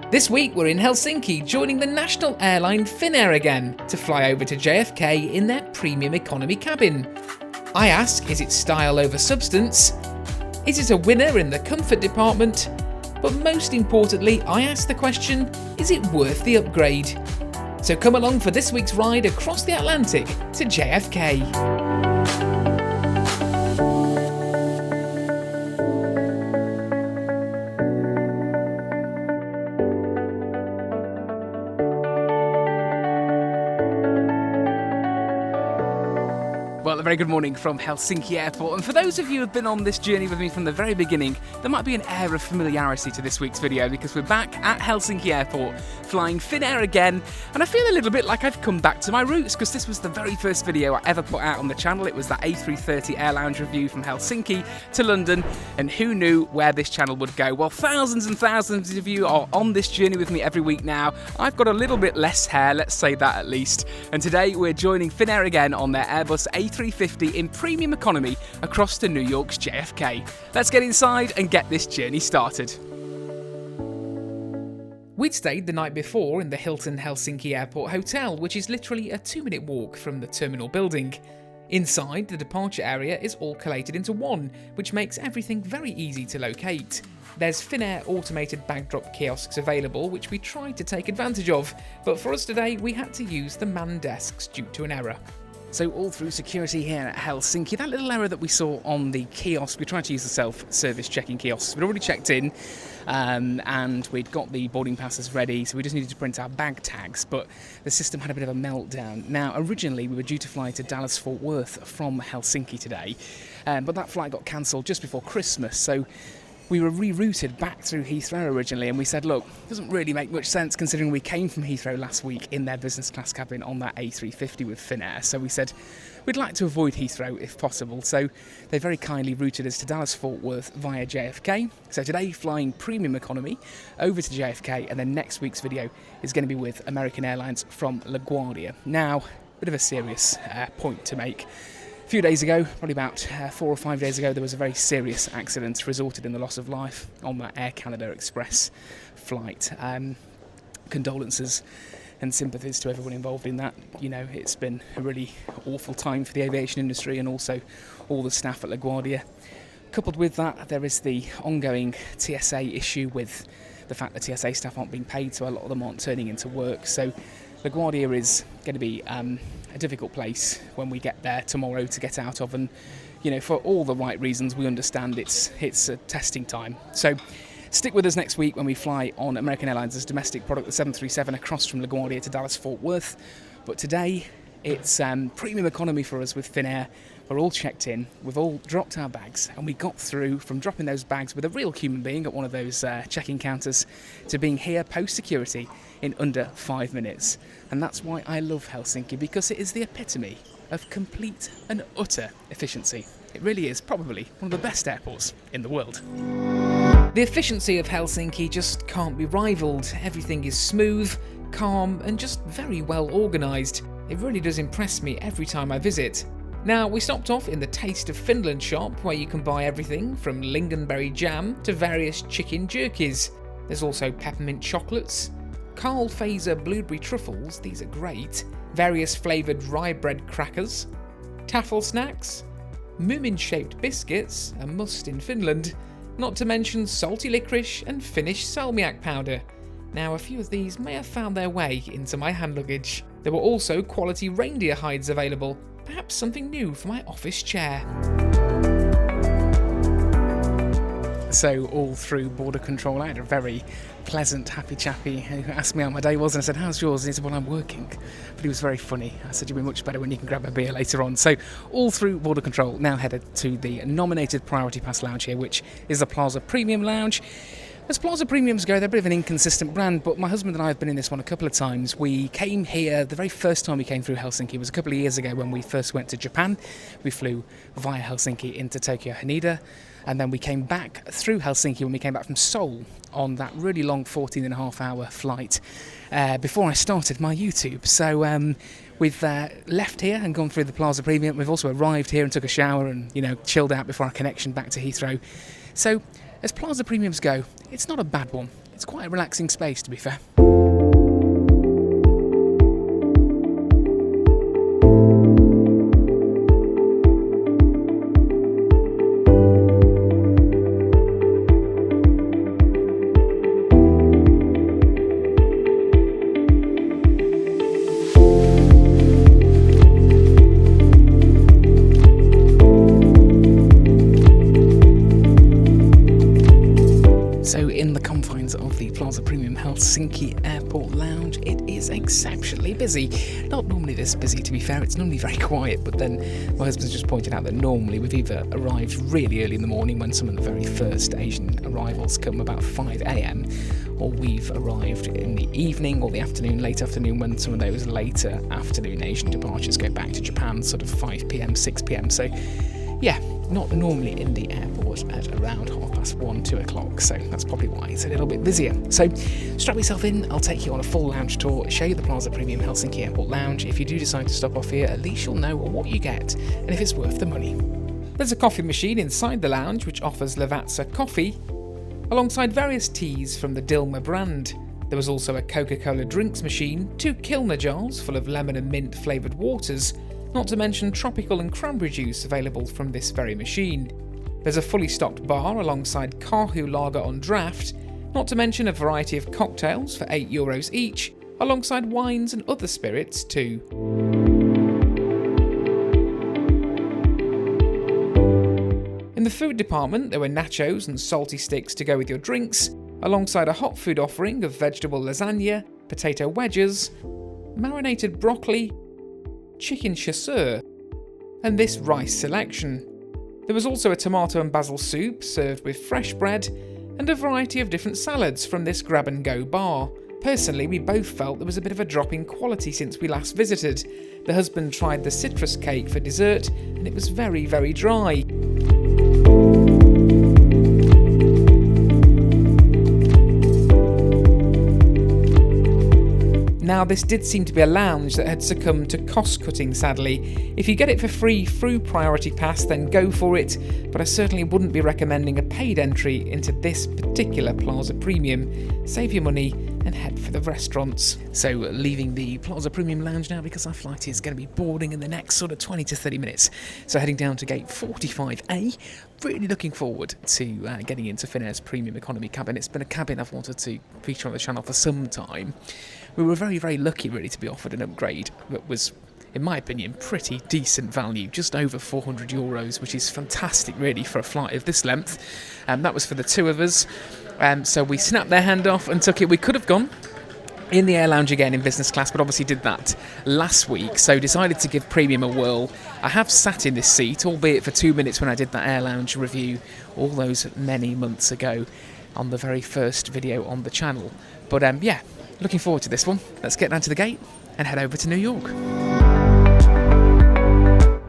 This week we're in Helsinki joining the national airline Finnair again to fly over to JFK in their premium economy cabin. I ask, is it style over substance? Is it a winner in the comfort department? But most importantly, I ask the question, is it worth the upgrade? So come along for this week's ride across the Atlantic to JFK. Well, a very good morning from Helsinki Airport, and for those of you who have been on this journey with me from the very beginning, there might be an air of familiarity to this week's video because we're back at Helsinki Airport, flying Finnair again, and I feel a little bit like I've come back to my roots because this was the very first video I ever put out on the channel. It was that A330 Air Lounge review from Helsinki to London, and who knew where this channel would go? Well, thousands and thousands of you are on this journey with me every week now. I've got a little bit less hair, let's say that at least, and today we're joining Finnair again on their Airbus A350 in premium economy across to New York's JFK. Let's get inside and get this journey started. We'd stayed the night before in the Hilton Helsinki Airport Hotel, which is literally a 2-minute walk from the terminal building. Inside, the departure area is all collated into one, which makes everything very easy to locate. There's Finnair automated bag drop kiosks available, which we tried to take advantage of, but for us today we had to use the manned desks due to an error. So all through security here at Helsinki, that little error that we saw on the kiosk, we tried to use the self-service check-in kiosks. We'd already checked in and we'd got the boarding passes ready, so we just needed to print our bag tags, but the system had a bit of a meltdown. Now, originally we were due to fly to Dallas-Fort Worth from Helsinki today, but that flight got cancelled just before Christmas, so we were rerouted back through Heathrow originally, and we said, look, it doesn't really make much sense considering we came from Heathrow last week in their business class cabin on that A350 with Finnair. So we said, we'd like to avoid Heathrow if possible. So they very kindly routed us to Dallas-Fort Worth via JFK. So today, flying premium economy over to JFK, and then next week's video is going to be with American Airlines from LaGuardia. Now, a bit of a serious point to make. A few days ago, probably about 4 or 5 days ago, there was a very serious accident resulted in the loss of life on that Air Canada Express flight. Condolences and sympathies to everyone involved in that. You know, it's been a really awful time for the aviation industry and also all the staff at LaGuardia. Coupled with that, there is the ongoing TSA issue with the fact that TSA staff aren't being paid, so a lot of them aren't turning into work. So LaGuardia is going to be a difficult place when we get there tomorrow to get out of, and you know, for all the right reasons, we understand it's a testing time. So stick with us next week when we fly on American Airlines' domestic product, the 737, across from LaGuardia to Dallas-Fort Worth. But today it's premium economy for us with Finnair. We're all checked in, we've all dropped our bags, and we got through from dropping those bags with a real human being at one of those check-in counters to being here post-security in under 5 minutes. And that's why I love Helsinki, because it is the epitome of complete and utter efficiency. It really is probably one of the best airports in the world. The efficiency of Helsinki just can't be rivalled. Everything is smooth, calm, and just very well organised. It really does impress me every time I visit. Now, we stopped off in the Taste of Finland shop, where you can buy everything from lingonberry jam to various chicken jerkies. There's also peppermint chocolates, Carl Fazer blueberry truffles, these are great, various flavoured rye bread crackers, taffel snacks, moomin-shaped biscuits, a must in Finland, not to mention salty licorice and Finnish salmiak powder. Now, a few of these may have found their way into my hand luggage. There were also quality reindeer hides available, perhaps something new for my office chair. So all through border control, I had a very pleasant, happy chappy who asked me how my day was, and I said, how's yours? And he said, well, I'm working. But he was very funny. I said, you'll be much better when you can grab a beer later on. So all through border control, now headed to the nominated Priority Pass lounge here, which is the Plaza Premium Lounge. As Plaza Premiums go, they're a bit of an inconsistent brand, but my husband and I have been in this one a couple of times. We came here, the very first time we came through Helsinki was a couple of years ago when we first went to Japan. We flew via Helsinki into Tokyo Haneda, and then we came back through Helsinki when we came back from Seoul on that really long 14.5-hour flight before I started my YouTube. So we've left here and gone through the Plaza Premium. We've also arrived here and took a shower and, you know, chilled out before our connection back to Heathrow. So as Plaza Premiums go, it's not a bad one. It's quite a relaxing space, to be fair. So in the confines of the Plaza Premium Helsinki Airport Lounge, it is exceptionally busy. Not normally this busy, to be fair, it's normally very quiet, but then my husband's just pointed out that normally we've either arrived really early in the morning when some of the very first Asian arrivals come about 5 a.m, or we've arrived in the evening or the afternoon, late afternoon, when some of those later afternoon Asian departures go back to Japan, sort of 5 p.m, 6 p.m, so yeah, not normally in the airport at around 1:30, 2 o'clock, so that's probably why it's a little bit busier. So strap yourself in, I'll take you on a full lounge tour, show you the Plaza Premium Helsinki Airport Lounge. If you do decide to stop off here, at least you'll know what you get and if it's worth the money. There's a coffee machine inside the lounge which offers Lavazza coffee, alongside various teas from the Dilma brand. There was also a Coca-Cola drinks machine, 2 Kilner jars full of lemon and mint flavoured waters, not to mention tropical and cranberry juice available from this very machine. There's a fully stocked bar alongside Karhu lager on draft, not to mention a variety of cocktails for €8 each, alongside wines and other spirits too. In the food department, there were nachos and salty sticks to go with your drinks, alongside a hot food offering of vegetable lasagna, potato wedges, marinated broccoli, chicken chasseur, and this rice selection. There was also a tomato and basil soup served with fresh bread, and a variety of different salads from this grab-and-go bar. Personally, we both felt there was a bit of a drop in quality since we last visited. The husband tried the citrus cake for dessert, and it was very, very dry. Now, this did seem to be a lounge that had succumbed to cost-cutting, sadly. If you get it for free through Priority Pass, then go for it, but I certainly wouldn't be recommending a paid entry into this particular Plaza Premium. Save your money and head for the restaurants. So, leaving the Plaza Premium Lounge now because our flight is going to be boarding in the next sort of 20 to 30 minutes. So, heading down to gate 45A. Really looking forward to getting into Finnair's Premium Economy cabin. It's been a cabin I've wanted to feature on the channel for some time. We were very, very lucky really to be offered an upgrade that was, in my opinion, pretty decent value, just over €400, which is fantastic really for a flight of this length. That was for the two of us. So we snapped their hand off and took it. We could have gone in the air lounge again in business class, but obviously did that last week, so decided to give Premium a whirl. I have sat in this seat, albeit for 2 minutes when I did that air lounge review all those many months ago on the very first video on the channel. But yeah, looking forward to this one. Let's get down to the gate and head over to New York.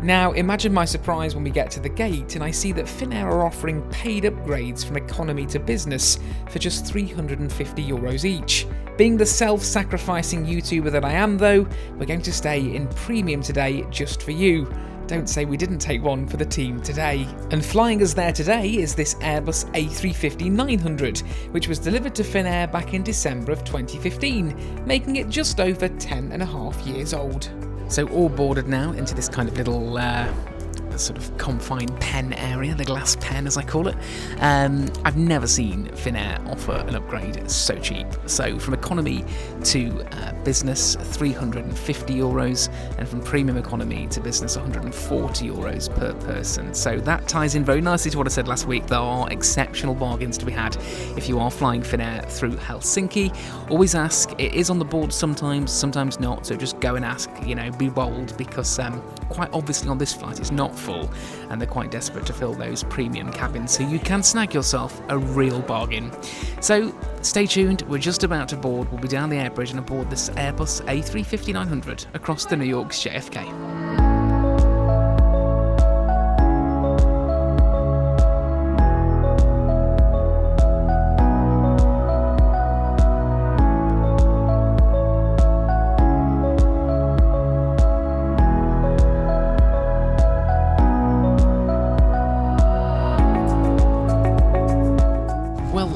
Now, imagine my surprise when we get to the gate and I see that Finnair are offering paid upgrades from economy to business for just €350 each. Being the self-sacrificing YouTuber that I am though, we're going to stay in Premium today just for you. Don't say we didn't take one for the team today. And flying us there today is this Airbus A350-900, which was delivered to Finnair back in December of 2015, making it just over 10.5 years old. So all boarded now into this kind of little sort of confined pen area, the glass pen as I call it. I've never seen Finnair offer an upgrade so cheap. So from economy to business, €350, and from premium economy to business, €140 per person. So that ties in very nicely to what I said last week. There are exceptional bargains to be had if you are flying Finnair through Helsinki. Always ask. It is on the board sometimes, sometimes not. So just go and ask. You know, be bold, because quite obviously on this flight it's not full, and they're quite desperate to fill those premium cabins, so you can snag yourself a real bargain. So stay tuned, we're just about to board. We'll be down the air bridge and aboard this Airbus A350-900 across the New York's JFK.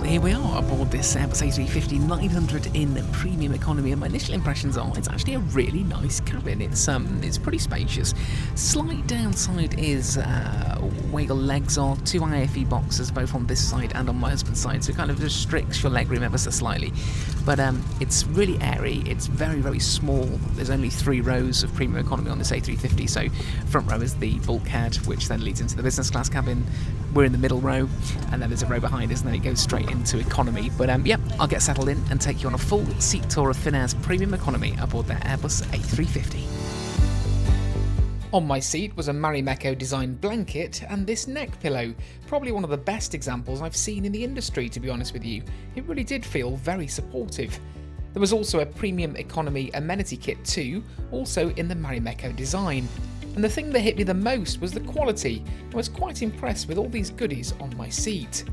Here we are aboard this Airbus 900 in premium economy, and my initial impressions are it's actually a really nice cabin. It's pretty spacious. Slight downside is where your legs are. 2 IFE boxes both on this side and on my husband's side, so it kind of restricts your leg room ever so slightly. But it's really airy. It's very, very small. There's only 3 rows of premium economy on this A350, so front row is the bulkhead, which then leads into the business class cabin. We're in the middle row, and then there's a row behind us, and then it goes straight into economy. But yeah, I'll get settled in and take you on a full seat tour of Finnair's premium economy aboard their Airbus A350. On my seat was a Marimekko designed blanket and this neck pillow, probably one of the best examples I've seen in the industry, to be honest with you. It really did feel very supportive. There was also a premium economy amenity kit too, also in the Marimekko design. And the thing that hit me the most was the quality. I was quite impressed with all these goodies on my seat.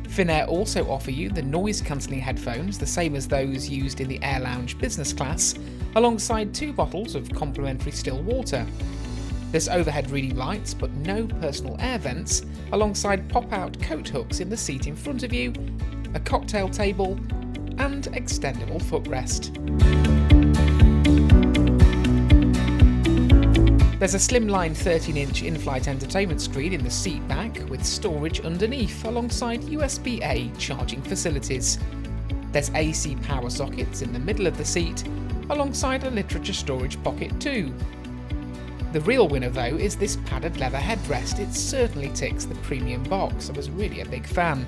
Finnair also offer you the noise cancelling headphones, the same as those used in the Air Lounge business class, alongside 2 bottles of complimentary still water. There's overhead reading lights, but no personal air vents, alongside pop-out coat hooks in the seat in front of you, a cocktail table, and extendable footrest. There's a slimline 13-inch in-flight entertainment screen in the seat back with storage underneath alongside USB-A charging facilities. There's AC power sockets in the middle of the seat alongside a literature storage pocket too. The real winner though is this padded leather headrest. It certainly ticks the premium box. I was really a big fan.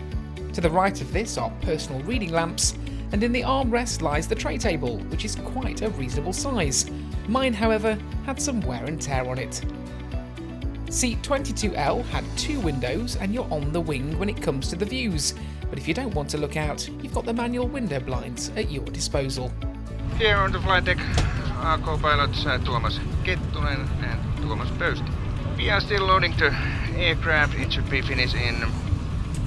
To the right of this are personal reading lamps, and in the armrest lies the tray table, which is quite a reasonable size. Mine, however, had some wear and tear on it. Seat 22L had 2 windows and you're on the wing when it comes to the views, but if you don't want to look out, you've got the manual window blinds at your disposal. Here on the flight deck are co-pilots Tuomas Kettunen and Tuomas Pöysti. We are still loading the aircraft. It should be finished in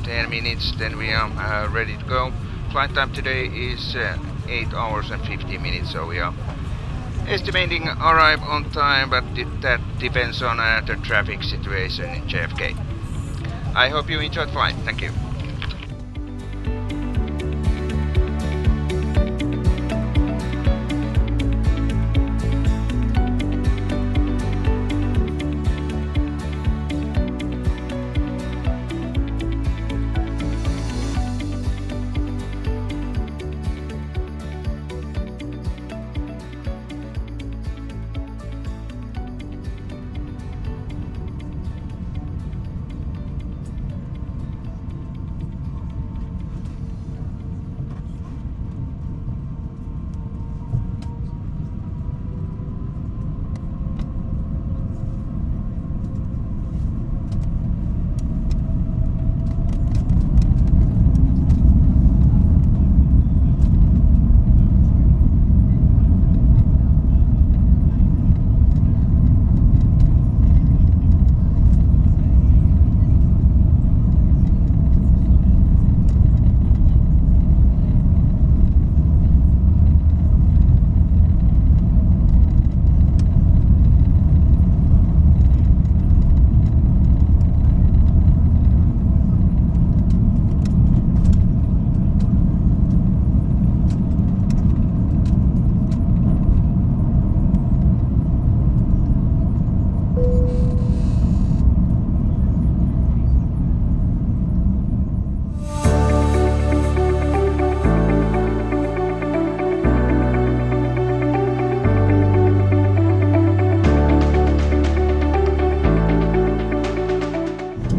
10 minutes, then we are ready to go. Flight time today is 8 hours and 15 minutes, so we are estimating arrive on time, but that depends on the traffic situation in JFK. I hope you enjoyed flight. Thank you.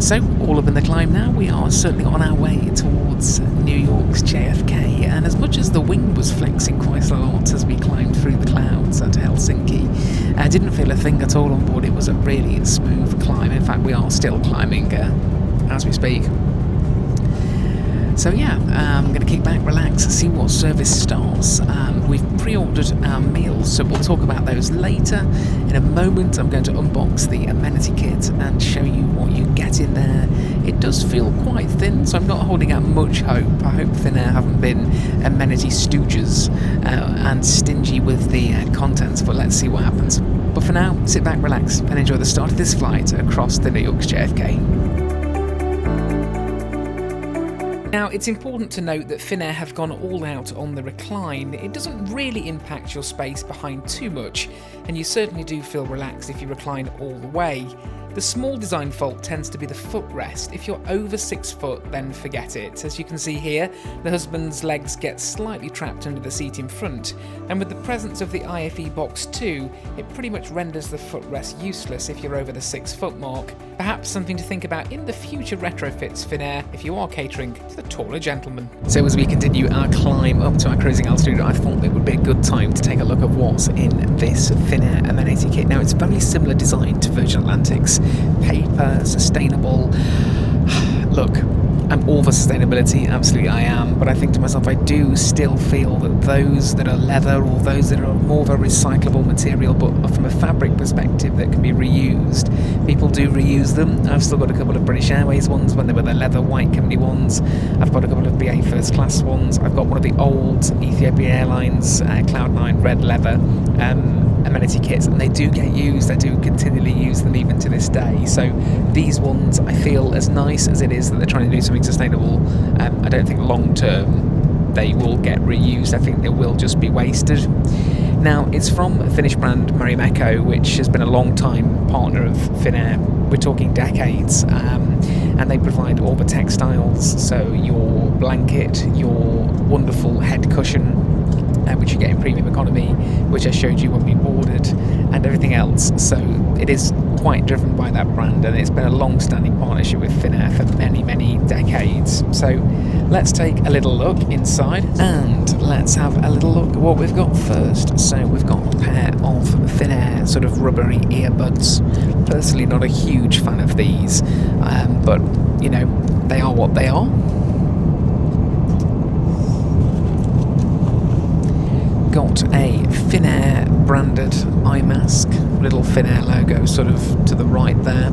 So, all up in the climb now, we are certainly on our way towards New York's JFK, and as much as the wing was flexing quite a lot as we climbed through the clouds at Helsinki, I didn't feel a thing at all on board. It was a really smooth climb. In fact, we are still climbing as we speak. So yeah, I'm going to kick back, relax, see what service starts. We've pre-ordered our meals, so we'll talk about those later. In a moment, I'm going to unbox the amenity kit and show you what you get in there. It does feel quite thin, so I'm not holding out much hope. I hope Finnair haven't been amenity stooges and stingy with the contents, but let's see what happens. But for now, sit back, relax, and enjoy the start of this flight across the New York's JFK. Now, it's important to note that Finnair have gone all out on the recline. It doesn't really impact your space behind too much, and you certainly do feel relaxed if you recline all the way. The small design fault tends to be the footrest. If you're over 6 foot, then forget it. As you can see here, the husband's legs get slightly trapped under the seat in front, and with the presence of the IFE box too, it pretty much renders the footrest useless if you're over the 6 foot mark. Perhaps something to think about in the future retrofits, Finnair, if you are catering to the taller gentleman. So as we continue our climb up to our cruising altitude, I thought it would be a good time to take a look at what's in this Finnair amenity kit. Now, it's very similar design to Virgin Atlantic's. Paper, sustainable. Look, I'm all for sustainability, absolutely I am, but I think to myself, I do still feel that those that are leather or those that are more of a recyclable material, but from a fabric perspective that can be reused, people do reuse them. I've still got a couple of British Airways ones when they were the leather white company ones. I've got a couple of BA first class ones. I've got one of the old Ethiopian Airlines Cloud9 red leather amenity kits, and they do get used. I do continually use them even to this day. So these ones, I feel, as nice as it is that they're trying to do something sustainable, I don't think long term they will get reused. I think they will just be wasted. Now, it's from a Finnish brand, Marimekko, which has been a long time partner of Finnair. We're talking decades, and they provide all the textiles, so your blanket, your wonderful head cushion, which you get in premium economy, which I showed you when we boarded, and everything else. So it is quite driven by that brand, and it's been a long-standing partnership with Finnair for many, many decades. So let's take a little look inside, and let's have a little look at what we've got first. So we've got a pair of Finnair sort of rubbery earbuds. Personally, not a huge fan of these, but you know, they are what they are. Got a Finnair branded eye mask, little Finnair logo sort of to the right there.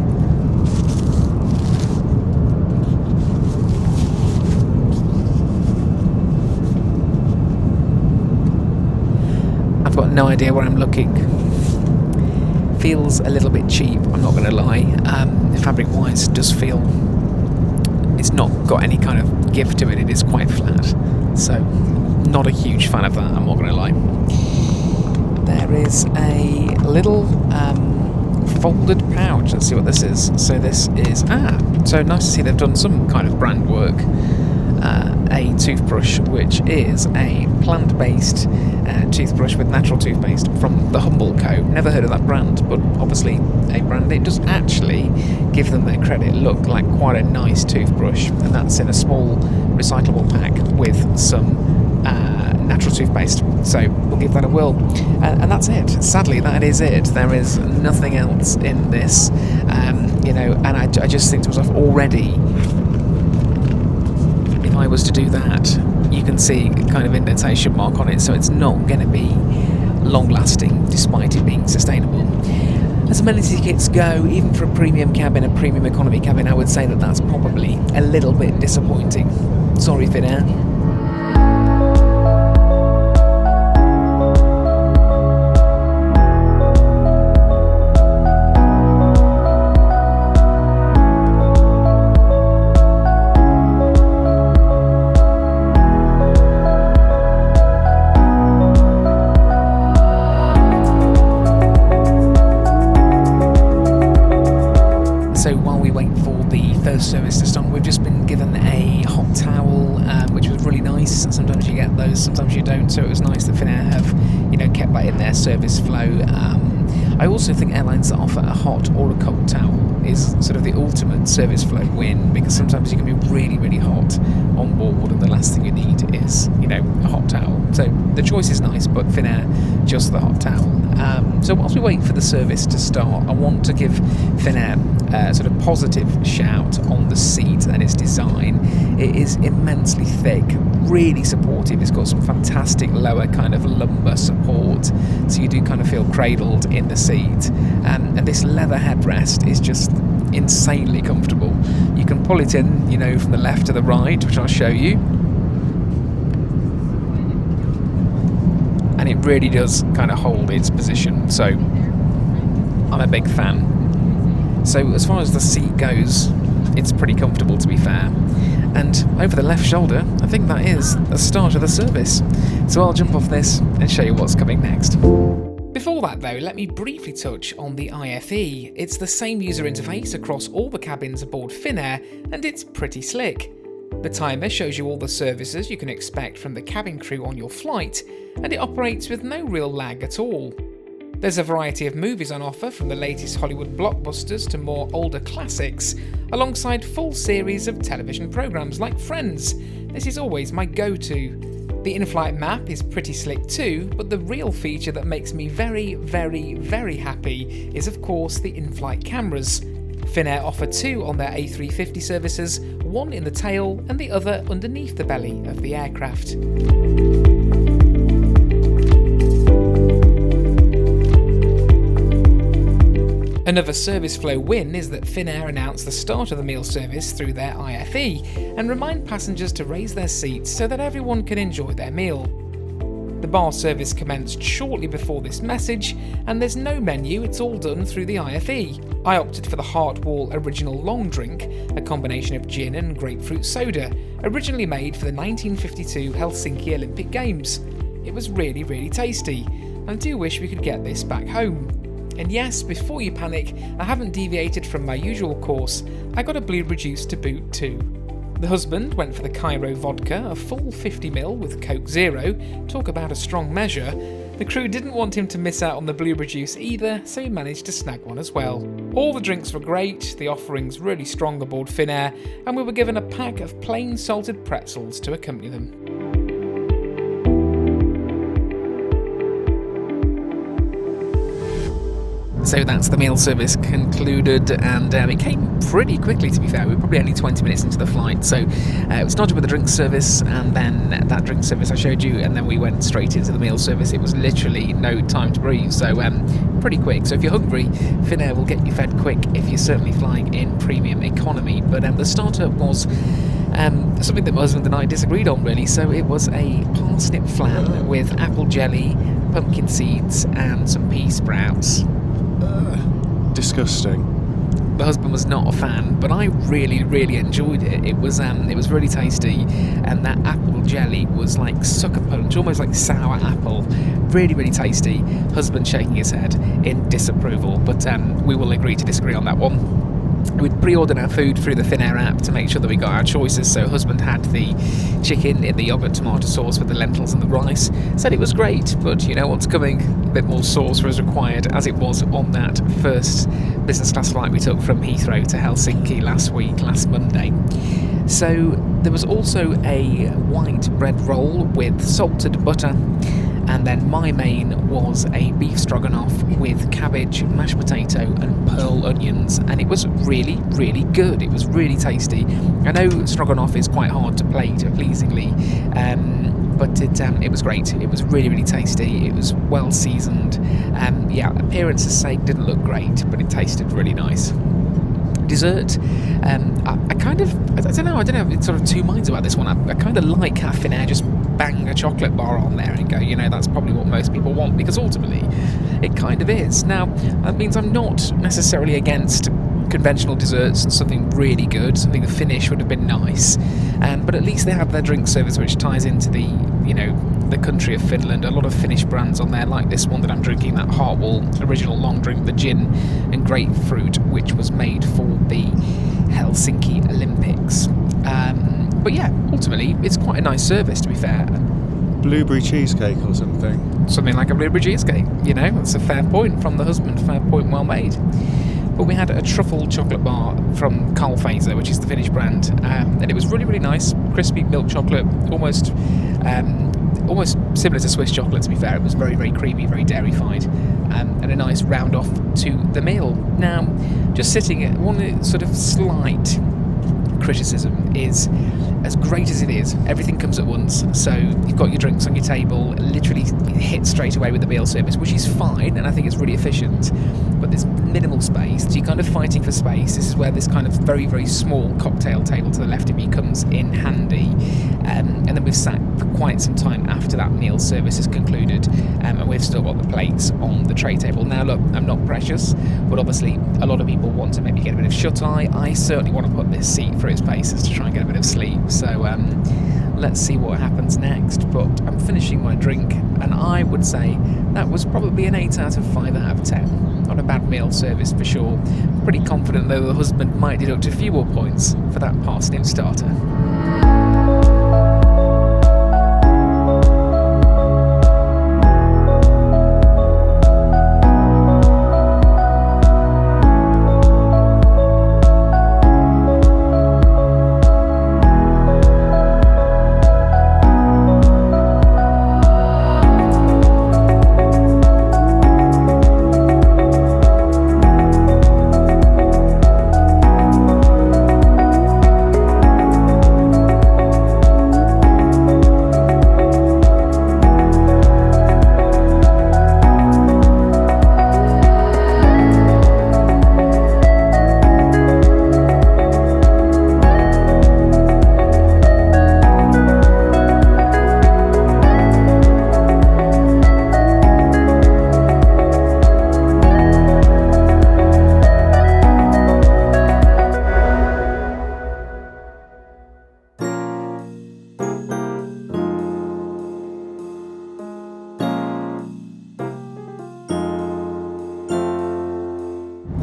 I've got no idea where I'm looking. Feels a little bit cheap, I'm not going to lie. Fabric wise, does feel it's not got any kind of give to it. It is quite flat, so not a huge fan of that, I'm not going to lie. There is a little folded pouch. Let's see what this is. So this is, so nice to see they've done some kind of brand work. A toothbrush, which is a plant-based toothbrush with natural toothpaste from the Humble Co. Never heard of that brand, but obviously a brand. It does actually, give them their credit, look like quite a nice toothbrush, and that's in a small recyclable pack with some natural toothpaste, so we'll give that a whirl, and that's it. Sadly, that is it. There is nothing else in this, you know, and I just think to myself, already if I was to do that, you can see kind of indentation mark on it, so it's not going to be long lasting despite it being sustainable. As amenity kits go, even for a premium cabin, a premium economy cabin, I would say that that's probably a little bit disappointing. Sorry, Finnair. So while we wait for the first service to start, we've just been given a hot towel, which was really nice. Sometimes you get those, sometimes you don't. So it was nice that Finnair have, you know, kept that in their service flow. I also think airlines that offer a hot or a cold towel is sort of the ultimate service flow win, because sometimes you can be really, really hot on board, and the last thing you need is, you know, a hot towel. So the choice is nice, but Finnair, just the hot towel. So whilst we wait for the service to start, I want to give Finnair a sort of positive shout on the seat and its design. It is immensely thick, really supportive. It's got some fantastic lower kind of lumbar support, so you do kind of feel cradled in the seat. And this leather headrest is just insanely comfortable. You can pull it in, you know, from the left to the right, which I'll show you. And it really does kind of hold its position, so I'm a big fan. So as far as the seat goes, it's pretty comfortable, to be fair. and over the left shoulder, I think that is the start of the service. So I'll jump off this and show you what's coming next. Before that though, let me briefly touch on the IFE. It's the same user interface across all the cabins aboard Finnair, and it's pretty slick. The timer shows you all the services you can expect from the cabin crew on your flight, and it operates with no real lag at all. There's a variety of movies on offer, from the latest Hollywood blockbusters to more older classics, alongside full series of television programmes like Friends. This is always my go-to. The in-flight map is pretty slick too, but the real feature that makes me very, very, very happy is of course the in-flight cameras. Finnair offer 2 on their A350 services, one in the tail and the other underneath the belly of the aircraft. Another service flow win is that Finnair announced the start of the meal service through their IFE and remind passengers to raise their seats so that everyone can enjoy their meal. The bar service commenced shortly before this message, and there's no menu, it's all done through the IFE. I opted for the Heartwall Original Long Drink, a combination of gin and grapefruit soda, originally made for the 1952 Helsinki Olympic Games. It was really, really tasty, and I do wish we could get this back home. And yes, before you panic, I haven't deviated from my usual course. I got a blueberry juice to boot too. The husband went for the Cairo vodka, a full 50ml with Coke Zero. Talk about a strong measure. The crew didn't want him to miss out on the blueberry juice either, so he managed to snag one as well. All the drinks were great, the offerings really strong aboard Finnair, and we were given a pack of plain salted pretzels to accompany them. So that's the meal service concluded, and it came pretty quickly, to be fair. We were probably only 20 minutes into the flight, so it started with the drink service, and then that drink service I showed you, and then we went straight into the meal service. It was literally no time to breathe, so pretty quick. So if you're hungry, Finnair will get you fed quick if you're certainly flying in premium economy. But the starter was something that my husband and I disagreed on, really. So it was a parsnip flan with apple jelly, pumpkin seeds, and some pea sprouts. Disgusting. The husband was not a fan, but I really, really enjoyed it. It was really tasty, and that apple jelly was like sucker punch, almost like sour apple. Really, really tasty. Husband shaking his head in disapproval, but we will agree to disagree on that one. We'd pre-ordered our food through the Finnair app to make sure that we got our choices, so husband had the chicken in the yogurt tomato sauce with the lentils and the rice. Said it was great, but you know what's coming? A bit more sauce was required, as it was on that first business class flight we took from Heathrow to Helsinki last Monday. So there was also a white bread roll with salted butter, and then my main was a beef stroganoff with cabbage, mashed potato and pearl onions, and it was really, really good. It was really tasty. I know stroganoff is quite hard to plate pleasingly, but it was great. It was really, really tasty. It was well seasoned. Appearance's sake didn't look great, but it tasted really nice. Dessert, I don't know, it's sort of two minds about this one. I kind of like how Finnair just bang a chocolate bar on there and go, that's probably what most people want, because ultimately it kind of is. Now, that means I'm not necessarily against conventional desserts and something really good, something the finish would have been nice, but at least they have their drink service, which ties into the country of Finland. A lot of Finnish brands on there, like this one that I'm drinking, that Heartwall Original Long Drink, the gin and grapefruit, which was made for the Helsinki Olympics. But yeah, ultimately it's quite a nice service, to be fair. Blueberry cheesecake or something? Something like a blueberry cheesecake, that's a fair point from the husband, fair point well made. But we had a truffle chocolate bar from Carl Fazer, which is the Finnish brand, and it was really, really nice, crispy milk chocolate, almost similar to Swiss chocolate, to be fair. It was very, very creamy, very dairy-fied, and a nice round off to the meal. Now, just sitting at one sort of slight criticism is as great as it is, everything comes at once. So you've got your drinks on your table, literally hit straight away with the meal service, which is fine, and I think it's really efficient. But there's minimal space, so you're kind of fighting for space. This is where this kind of very, very small cocktail table to the left of you comes in handy. And then we've sat for quite some time after that meal service is concluded, and we've still got the plates on the tray table. Now look, I'm not precious, but obviously a lot of people want to maybe get a bit of shut-eye. I certainly want to put this seat through its paces to try and get a bit of sleep. So let's see what happens next. But I'm finishing my drink, and I would say that was probably an 8 out of 5 out of 10. Not a bad meal service for sure. Pretty confident though the husband might deduct a few more points for that parsnip starter.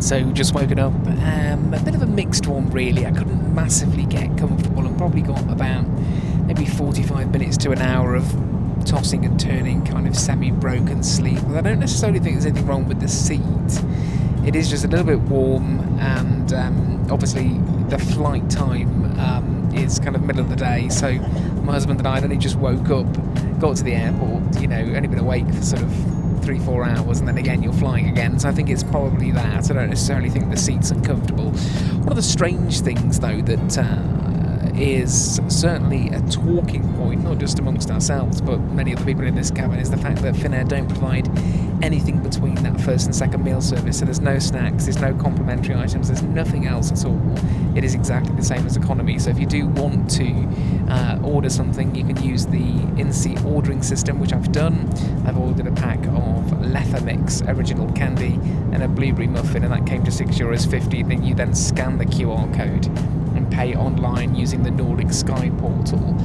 So just woken up, a bit of a mixed one really. I couldn't massively get comfortable and probably got about maybe 45 minutes to an hour of tossing and turning, kind of semi-broken sleep. But I don't necessarily think there's anything wrong with the seat. It is just a little bit warm, and obviously the flight time is kind of middle of the day, so my husband and I only just woke up, got to the airport, only been awake for sort of 3-4 hours, and then again you're flying again, so I think it's probably that. I don't necessarily think the seat's uncomfortable. One of the strange things though that is certainly a talking point, not just amongst ourselves but many other people in this cabin, is the fact that Finnair don't provide anything between that first and second meal service. So there's no snacks, there's no complimentary items, there's nothing else at all. It is exactly the same as economy. So if you do want to order something, you can use the in-seat ordering system, which I've done. I've ordered a pack of Leather Mix original candy and a blueberry muffin, and that came to €6.50. Then you then scan the QR code and pay online using the Nordic Sky portal.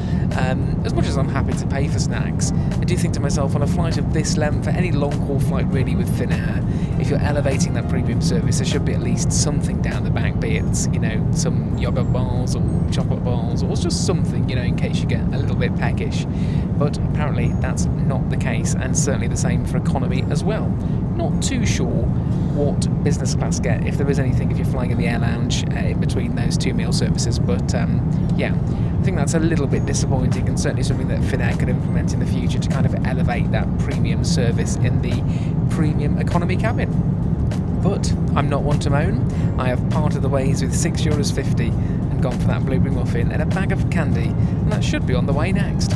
As much as I'm happy to pay for snacks, I do think to myself, on a flight of this length, for any long-haul flight really with Finnair, if you're elevating that premium service, there should be at least something down the back, be it, some yogurt bars or chocolate bars, or just something, in case you get a little bit peckish. But apparently that's not the case, and certainly the same for economy as well. Not too sure what business class get, if there is anything, if you're flying in the air lounge in between those two meal services. But yeah, I think that's a little bit disappointing, and certainly something that Finnair could implement in the future to kind of elevate that premium service in the premium economy cabin. But I'm not one to moan. I have parted the ways with €6.50 and gone for that blueberry muffin and a bag of candy, and that should be on the way next.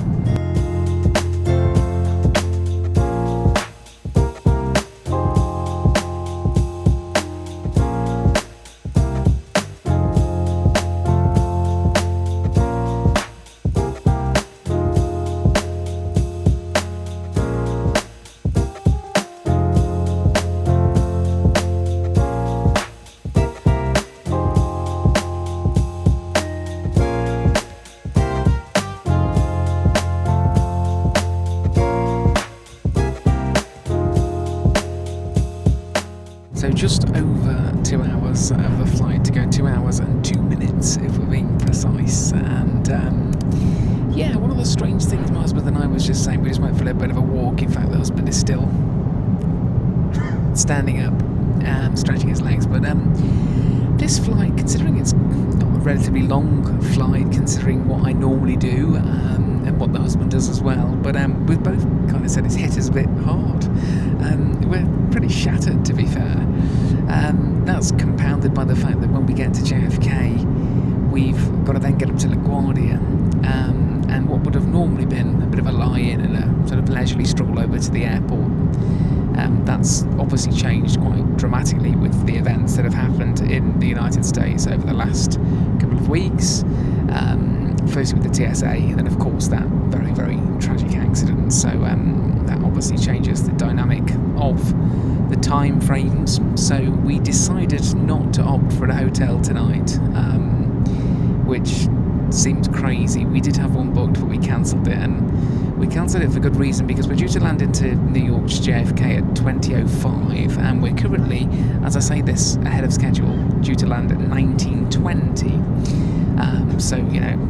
So just over 2 hours of a flight to go, 2 hours and 2 minutes if we're being precise. And yeah, one of the strange things my husband and I was just saying, we just went for a little bit of a walk. In fact, the husband is still standing up, stretching his legs. But this flight, considering it's not a relatively long flight, considering what I normally do, and what the husband does as well, but we've both kind of said it's hit us a bit hard. We're pretty shattered, to be fair. That's compounded by the fact that when we get to JFK, we've got to then get up to LaGuardia, and what would have normally been a bit of a lie-in and a sort of leisurely stroll over to the airport. That's obviously changed quite dramatically with the events that have happened in the United States over the last couple of weeks. Firstly with the TSA, and then of course that very, very tragic accident. So that obviously changes the dynamic of the time frames. So we decided not to opt for a hotel tonight, which seemed crazy. We did have one booked, but we cancelled it, and we cancelled it for good reason, because we're due to land into New York's JFK at 20:05, and we're currently, as I say this ahead of schedule, due to land at 19:20. So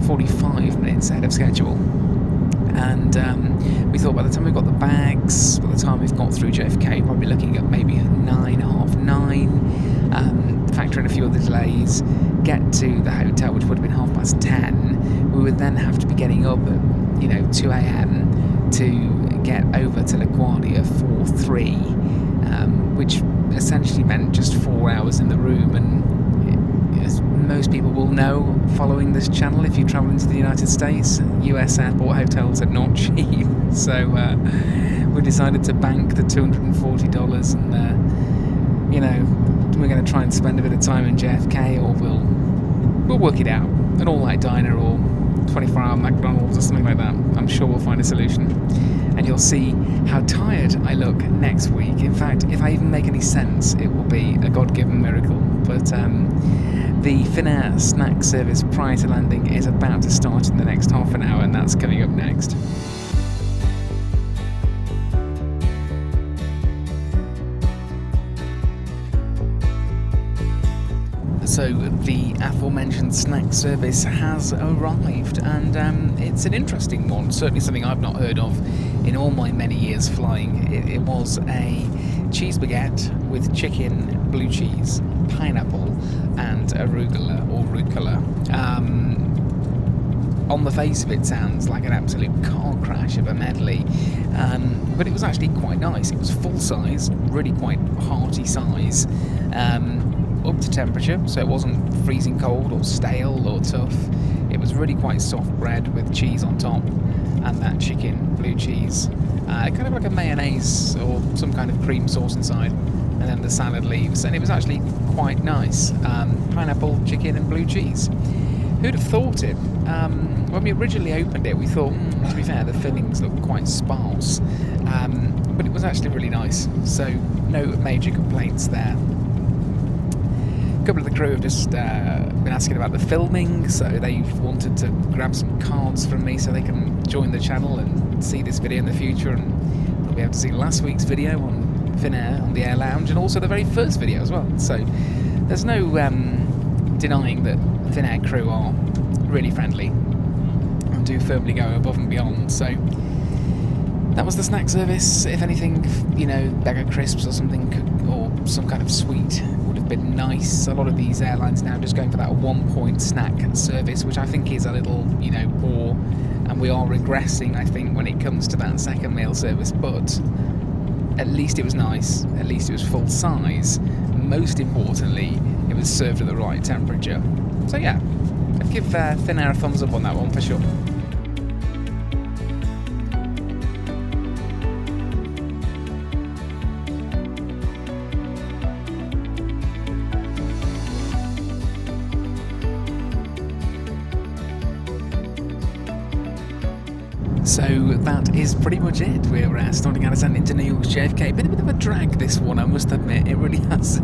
45 minutes ahead of schedule. And we thought by the time we've got the bags, by the time we've got through JFK, probably looking at maybe 9, half 9, factor in a few other delays, get to the hotel, which would have been 10:30. We would then have to be getting up at 2 a.m. to get over to LaGuardia for 3, which essentially meant just 4 hours in the room. And as most people will know, following this channel, if you travel into the United States, US airport hotels are not cheap. So we decided to bank the $240, and we're going to try and spend a bit of time in JFK, or we'll work it out. An all-night diner or 24-hour McDonald's or something like that. I'm sure we'll find a solution. And you'll see how tired I look next week. In fact, if I even make any sense, it will be a God-given miracle. But the Finnair snack service prior to landing is about to start in the next half an hour, and that's coming up next. So the aforementioned snack service has arrived, and it's an interesting one, certainly something I've not heard of in all my many years flying. It was a cheese baguette with chicken, blue cheese, pineapple and arugula. On the face of it sounds like an absolute car crash of a medley, but it was actually quite nice. It was full size, really quite hearty size, up to temperature, so it wasn't freezing cold or stale or tough. It was really quite soft bread with cheese on top, and that chicken, blue cheese, kind of like a mayonnaise or some kind of cream sauce inside, and then the salad leaves, and it was actually quite nice. Pineapple, chicken and blue cheese. Who'd have thought it? When we originally opened it, we thought, to be fair, the fillings looked quite sparse, but it was actually really nice, so no major complaints there. A couple of the crew have just been asking about the filming, so they've wanted to grab some cards from me so they can join the channel and see this video in the future, and they'll be able to see last week's video on Finnair on the Air Lounge, and also the very first video as well. So there's no denying that Finnair crew are really friendly and do firmly go above and beyond. So that was the snack service. If anything, bag of crisps or something, or some kind of sweet would have been nice. A lot of these airlines now just going for that 1-point snack service, which I think is a little, poor, and we are regressing, I think, when it comes to that second meal service. But at least it was nice. At least it was full size. Most importantly, it was served at the right temperature. So yeah, I'd give Finnair a thumbs up on that one for sure. So that is pretty much it. We're starting our descent into New York's JFK. Been a bit of a drag, this one, I must admit. It really has.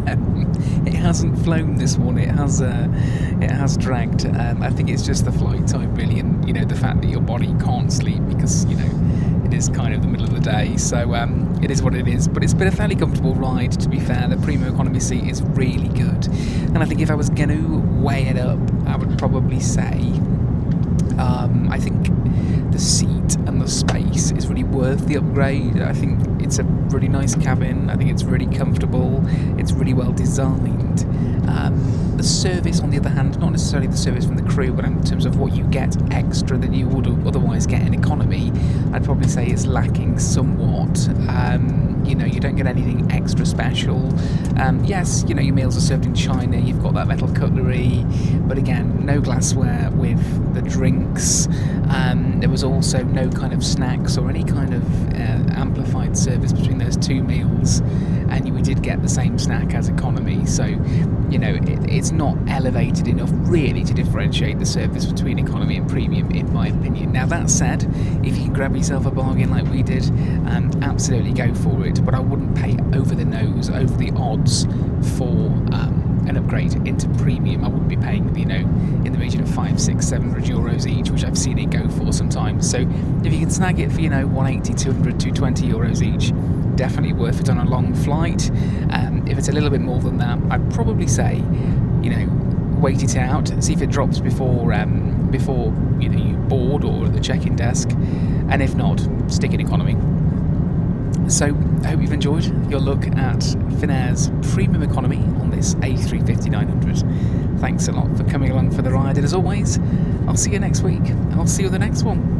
It hasn't flown, this one. It has dragged. I think it's just the flight time, really, and the fact that your body can't sleep because it is kind of the middle of the day. So it is what it is. But it's been a fairly comfortable ride. To be fair, the premium economy seat is really good, and I think if I was going to weigh it up, I would probably say I think the seat and the space is really worth the upgrade. I think it's a really nice cabin. I think it's really comfortable. It's really well designed. The service, on the other hand, not necessarily the service from the crew, but in terms of what you get extra than you would otherwise get in economy, I'd probably say is lacking somewhat. You don't get anything extra special. Yes, your meals are served in china, you've got that metal cutlery, but again, no glassware with the drinks. There was also no kind of snacks or any kind of amplified service between those two meals, and we did get the same snack as economy, so it's not elevated enough really to differentiate the service between economy and premium, in my opinion. Now, that said, if you can grab yourself a bargain like we did, absolutely go for it, but I wouldn't pay over the nose, over the odds for an upgrade into premium. I wouldn't be paying, in the region of 500, 600, 700 euros each, which I've seen it go for sometimes. So if you can snag it for 180, 200, 220 euros each, definitely worth it on a long flight. If it's a little bit more than that, I'd probably say, wait it out, see if it drops before you board or at the check-in desk, and if not, stick in economy. So I hope you've enjoyed your look at Finnair's premium economy on this A350-900. Thanks a lot for coming along for the ride, and as always, I'll see you next week. I'll see you in the next one.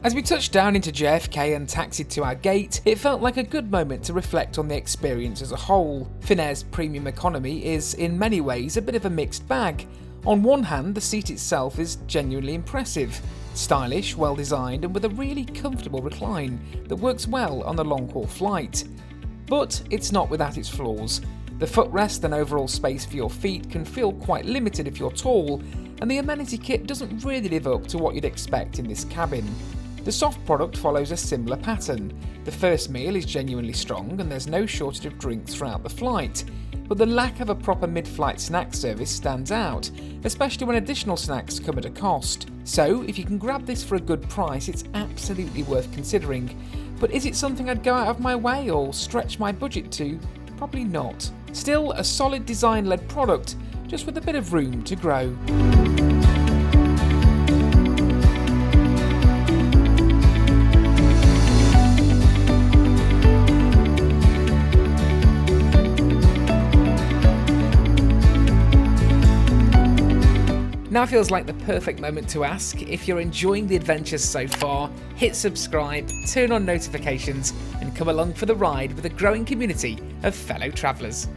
As we touched down into JFK and taxied to our gate, it felt like a good moment to reflect on the experience as a whole. Finnair's premium economy is, in many ways, a bit of a mixed bag. On one hand, the seat itself is genuinely impressive. Stylish, well designed, and with a really comfortable recline that works well on a long-haul flight. But it's not without its flaws. The footrest and overall space for your feet can feel quite limited if you're tall, and the amenity kit doesn't really live up to what you'd expect in this cabin. The soft product follows a similar pattern. The first meal is genuinely strong and there's no shortage of drinks throughout the flight, but the lack of a proper mid-flight snack service stands out, especially when additional snacks come at a cost. So if you can grab this for a good price, it's absolutely worth considering. But is it something I'd go out of my way or stretch my budget to? Probably not. Still, a solid design-led product, just with a bit of room to grow. Now feels like the perfect moment to ask, if you're enjoying the adventures so far, hit subscribe, turn on notifications, and come along for the ride with a growing community of fellow travellers.